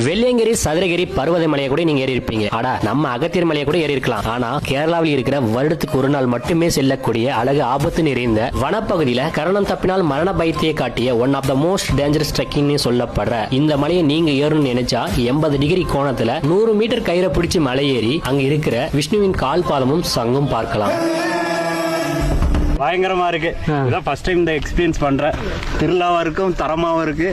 வெள்ளியங்கிரி, சதுரகிரி, பர்வத மலையை கூட நீங்க ஏறி இருப்பீங்க. ஆனா நம்ம அகத்தியர் மலையை கூட ஏறி இருக்கலாம். ஆனா கேரளாவில் இருக்கிற வருடத்துக்கு ஒரு நாள் மட்டுமே செல்லக்கூடிய அழகு ஆபத்து நிறைந்த வனப்பகுதியில கரணம் தப்பினால் மரண பயத்தையே காட்டிய one of the most dangerous trekking சொல்லப்படுற இந்த மலையை நீங்க ஏறணும்னு நினைச்சா 80 டிகிரி கோணத்துல 100 மீட்டர் கயிறை பிடிச்சு மலை ஏறி அங்க இருக்கிற விஷ்ணுவின் கால் பாலமும் சங்கும் பார்க்கலாம். பயங்கரமா இருக்கு. இதான் ஃபர்ஸ்ட் டைம் இந்த எக்ஸ்பீரியன்ஸ் பண்றேன். திருவிழாவா இருக்கும், தரமாவும் இருக்கு.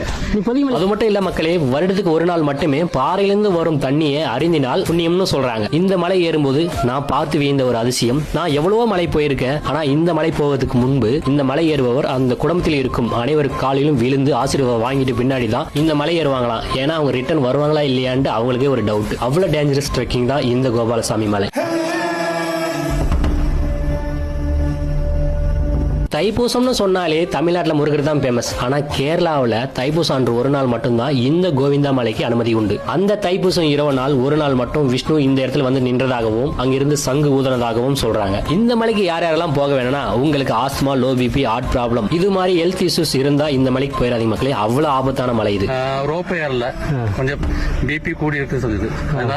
அது மட்டும் இல்ல மக்களே, வருடத்துக்கு ஒரு நாள் மட்டுமே பாறையிலிருந்து வரும் தண்ணியை அறிந்தினால் புண்ணியம்னு சொல்றாங்க. இந்த மலை ஏறும்போது நான் பார்த்து வியந்த ஒரு அதிசயம். நான் எவ்வளவோ மலை போயிருக்கேன். ஆனா இந்த மலை போவதற்கு முன்பு இந்த மலை ஏறுபவர் அந்த குடும்பத்தில் இருக்கும் அனைவரு காலிலும் விழுந்து ஆசீர்வாதம் வாங்கிட்டு பின்னாடி தான் இந்த மலை ஏறுவாங்களாம். ஏன்னா அவங்க ரிட்டர்ன் வருவாங்களா இல்லையான்னு அவங்களுக்கே ஒரு டவுட். அவ்வளவு டேஞ்சரஸ் ட்ரெக்கிங் தான் இந்த கோபாலசாமி மலை. தைப்பூசம்னு சொன்னாலே தமிழ்நாட்டில் முருகர் தான் ஃபேமஸ். ஆனா கேரளாவில் தைப்பூசம் அன்று ஒரு நாள் மட்டும்தான் இந்த கோவிந்தா மலைக்கு அனுமதி உண்டு. அந்த தைப்பூசம் இரவு நாள் ஒரு நாள் மட்டும் விஷ்ணு இந்த இடத்துல வந்து நின்றதாகவும் அங்கிருந்து சங்கு ஊதுனதாகவும் சொல்றாங்க. இந்த மலைக்கு யார் யாரெல்லாம் போக வேணும்னா, உங்களுக்கு asthma, low BP, heart problem இது மாதிரி ஹெல்த் இஷ்யூஸ் இருந்தா இந்த மலைக்கு போயிடாதீங்க மக்களே. அவ்வளவு ஆபத்தான மலை இது. கொஞ்சம் பிபி கூடி இருக்கு சொல்லுது.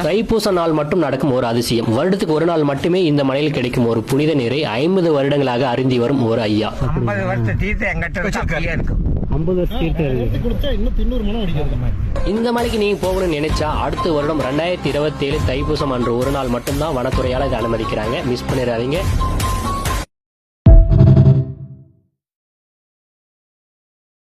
தைப்பூச நாள் மட்டும் நடக்கும் ஒரு அதிசயம். வருடத்துக்கு ஒரு நாள் மட்டுமே இந்த மலையில் கிடைக்கும் ஒரு புனித நீரை 50 வருடங்களாக அறிந்தி வரும் ஒரு ஐயா. 50 வருஷம் தீர்த்தம் எங்கிட்ட இருக்கும். 50 வருஷம் இந்த மலைக்கு நீங்க போகணும்னு நினைச்சா அடுத்த வருடம் 2027 தைப்பூசம் அன்று ஒரு நாள் மட்டும்தான் வனத்துறையால இதை அனுமதிக்கிறாங்க. மிஸ் பண்ணிடாதீங்க.